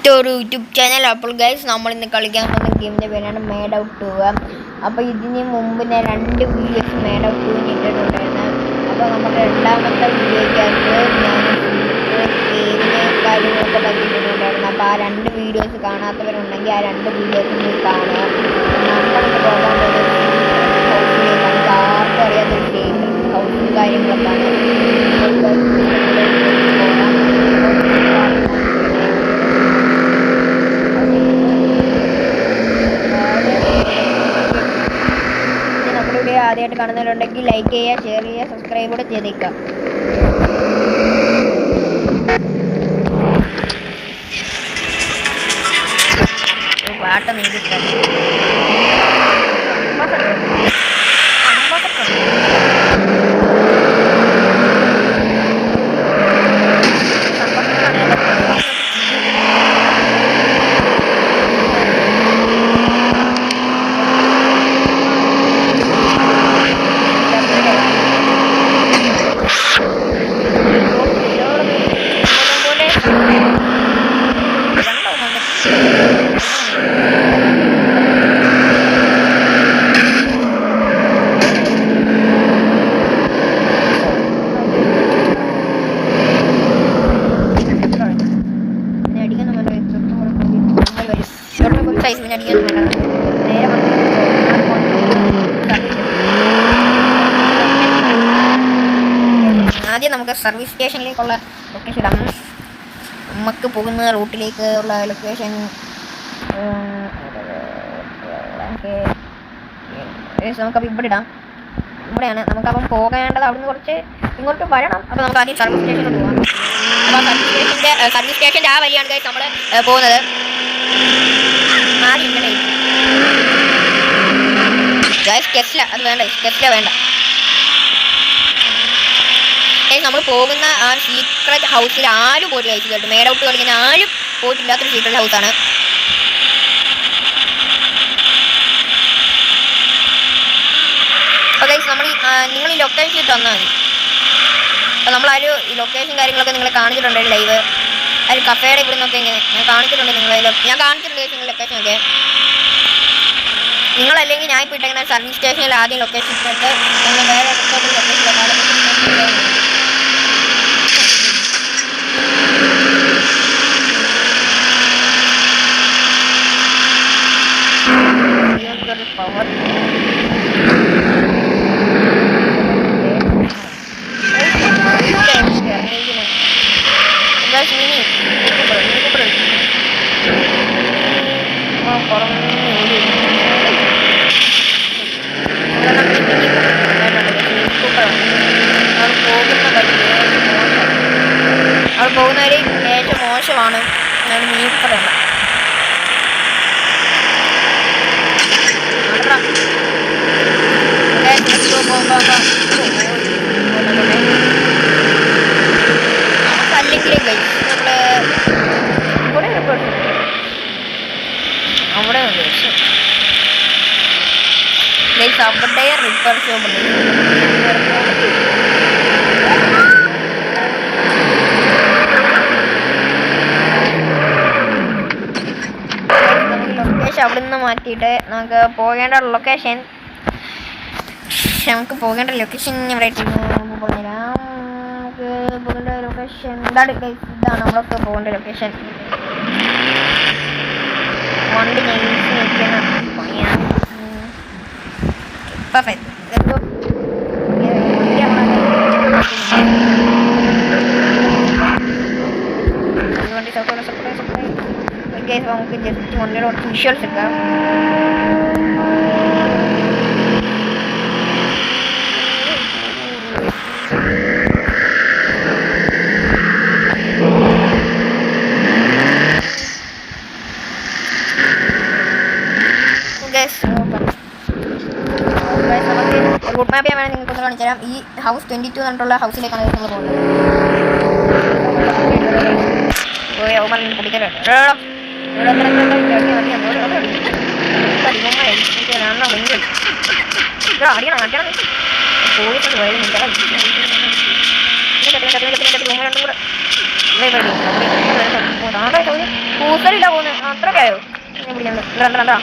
ഒരു YouTube channel. അപ്പോൾ guys, നമ്മൾ ഇന്ന് കളിക്കാൻ പോകുന്ന ഗെയിമിൻ്റെ പേരാണ് മേഡ് ഔട്ട് 2. അപ്പോൾ ഇതിന് മുമ്പ് ഞാൻ 2 വീഡിയോസ് മേഡ് ഔട്ട് 2 ഇട്ടിട്ടുണ്ടായിരുന്നു. അപ്പോൾ നമ്മുടെ രണ്ടാമത്തെ വീഡിയോയ്ക്കകത്ത് ഞാൻ പേരിന് കാര്യങ്ങളൊക്കെ പറ്റിയിട്ടുണ്ടായിരുന്നു. അപ്പോൾ ആ 2 വീഡിയോസ് കാണാത്തവരുണ്ടെങ്കിൽ ആ 2 വീഡിയോസ് പോയി കാണുക. നമ്മളിന്ന് പോകാൻ പോകുന്നത് ഹൗസിലേക്കാണ്. ആർക്കും അറിയാത്തൊരു സീക്രട്ട് ഹൗസും കാര്യങ്ങളൊക്കെയാണ്. ആദ്യമായിട്ട് കാണുന്നവരുണ്ടെങ്കിൽ ലൈക്ക് ചെയ്യുക, ഷെയർ ചെയ്യുക, സബ്സ്ക്രൈബ് കൂടെ ചെയ്തേക്കുക. പാട്ട് നീക്കിട്ടാണ് ആദ്യം നമുക്ക് സർവീസ് സ്റ്റേഷനിലേക്കുള്ള ലൊക്കേഷൻ ഇടാം. നമുക്ക് പോകുന്ന റൂട്ടിലേക്ക് ഉള്ള ലൊക്കേഷൻ നമുക്കപ്പോൾ ഇവിടെ ഇടാം. ഇവിടെയാണ് നമുക്കപ്പം പോകേണ്ടത്. അവിടുന്ന് കുറച്ച് ഇങ്ങോട്ട് വരണം. അപ്പോൾ നമുക്ക് ആദ്യം സർവീസ് സ്റ്റേഷനിൽ പോകാം. അപ്പോൾ സർവീസ് സ്റ്റേഷൻ്റെ ആ വഴിയാണ് ഗൈസ് നമ്മൾ പോകുന്നത്. ആദ്യം ഇങ്ങനെ ഗൈസ് ടെസ്ല അത് വേണ്ട, ടെസ്ല വേണ്ട. നമ്മൾ പോകുന്ന ആ സീക്രട്ട് ഹൗസിൽ ആരും പോയിട്ട് കഴിച്ചു കേട്ടു. മേഡ് ഔട്ട് കളിക്കുന്ന ആരും പോയിട്ടില്ലാത്തൊരു സീക്രട്ട് ഹൗസാണ്. അപ്പോൾ ഗൈസ് നിങ്ങൾ ഈ ലൊക്കേഷൻ ഇട്ട് വന്നാൽ മതി. അപ്പോൾ നമ്മളൊരു ഈ ലൊക്കേഷൻ കാര്യങ്ങളൊക്കെ നിങ്ങളെ കാണിച്ചിട്ടുണ്ട് ലൈവ്. ആ ഒരു കഫേയുടെ ഇവിടെ നിന്നൊക്കെ ഇങ്ങനെ ഞാൻ കാണിച്ചിട്ടുണ്ട്. ഞാൻ കാണിച്ചിട്ടുണ്ട് ഗൈസ് നിങ്ങളുടെ ലൊക്കേഷനൊക്കെ. നിങ്ങളല്ലെങ്കിൽ ഞാൻ ഇപ്പോൾ ഇട്ടേക്കുന്ന സർവീസ് സ്റ്റേഷനിൽ ആദ്യം ലൊക്കേഷൻ ഇട്ടിട്ട് നിങ്ങൾ വേറെ ലൊക്കേഷൻ പവർ അവിടെ പോകുന്നവര് ഏറ്റവും മോശമാണ്. നീക്കറുണ്ട് അല്ലെങ്കിൽ നമ്മള് ഇവിടെ അവിടെ ഉണ്ട്. അവിടെ റിപ്പയർ ഷോപ്പ് ഉണ്ട്. ലൊക്കേഷൻ അവിടെ നിന്ന് മാറ്റിയിട്ട് നമുക്ക് പോകേണ്ട ലൊക്കേഷൻ ഇവിടെ പറഞ്ഞുതരാം. നമുക്ക് പോകേണ്ട ലൊക്കേഷൻ ഇതാണ്. നമ്മളൊക്കെ പോകേണ്ട ലൊക്കേഷൻ. വണ്ടി നിൽക്കുന്ന പണിയാണ്. വണ്ടി സപ്ലൈ നമുക്ക് ജസ്റ്റ് വണ്ടിയുടെ കുറച്ച് വിഷ്വൽസ് എടുക്കാം. റൂട്ട് മാപ്പ് ചെയ്യാൻ നിങ്ങൾക്ക് കാണിച്ചു തരാം. ഈ ഹൗസ് 22 എന്നിട്ടുള്ള ഹൗസിലേക്കാണ് നമ്മൾ പോകുന്നത്. കൂസലില്ല പോകുന്നത് അത്രയൊക്കെ ആയോ രണ്ടാ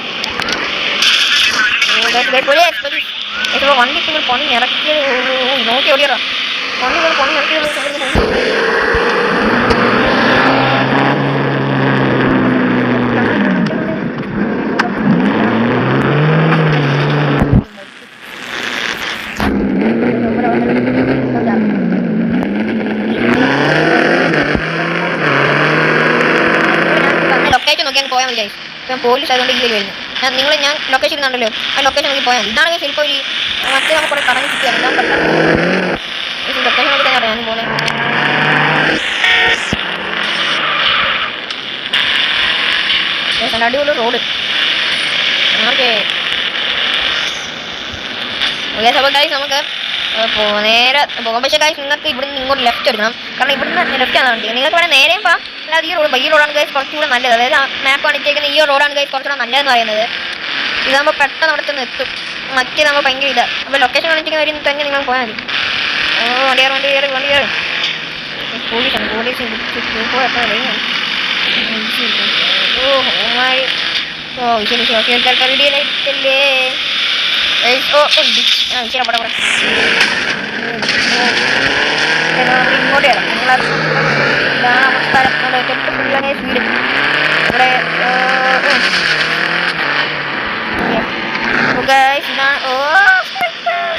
വണ്ടി നിങ്ങൾ പണി ഇറക്കിയത് നോക്കി ഓടിയറാ വണ്ടി നിങ്ങൾ പണി ഇറക്കിയത് ലൊക്കേഷൻ നോക്കി അങ്ങ് പോയാൽ മതി ഇപ്പം പോലീസ് ആയതുകൊണ്ട് ഈ വരുന്നു ഞാൻ ലൊക്കേഷൻ ഇടുന്നുണ്ടല്ലോ ആ ലൊക്കേഷൻ നോക്കി പോയാൽ ഇതാണ് ശരിക്കും ഒരു മറ്റേ നമുക്ക് കുറെ കറങ്ങി കിട്ടിയാണ് ഞാൻ പെട്ടെന്ന് ലൊക്കേഷൻ നോക്കി തന്നെ ഞാൻ പോലെ അടിപൊളി റോഡ് ഓക്കെ അപ്പോൾ ഗൈസ് നമുക്ക് നേരെ പോകാം പക്ഷേ ഗൈസ് നിങ്ങൾക്ക് ഇവിടുന്ന് ഇങ്ങോട്ട് ലെഫ്റ്റ് എടുക്കണം കാരണം ഇവിടുന്ന് ലെഫ്റ്റ് ആണ് വണ്ടി നിങ്ങൾക്ക് വേണമെങ്കിൽ നേരെയും പോകാം അല്ലാതെ ഈ റോഡാണ് ഗൈസ് കുറച്ചുകൂടെ നല്ലത് അതായത് മാപ്പ് കാണിച്ചേക്കുന്ന ഈ റോഡാണ് ഗൈസ് കുറച്ചുകൂടെ നല്ലതെന്ന് പറയുന്നത് ഇതാകുമ്പോൾ പെട്ടെന്ന് അവിടെ നിന്ന് എത്തും മറ്റേ നമ്മൾ ഭയങ്കര ഇതാണ് അപ്പോൾ ലൊക്കേഷൻ കാണിച്ചിരിക്കുന്ന കാര്യം തന്നെ നിങ്ങൾ പോയാൽ മതി വണ്ടി കയറി പോലീസാണ് പോലീസ് റെഡിയായിട്ടില്ലേ ശരി അവിടെ ഇങ്ങോട്ട് കയറാം ഇതാണ് നമ്മുടെ സ്ഥലം തൊട്ട് ഫുള്ളാണ് സ്പീഡ് ഇവിടെ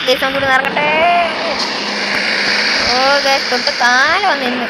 ദിവസം കൂടി നടക്കട്ടെ തൊട്ട് കാലം വന്നിരുന്നു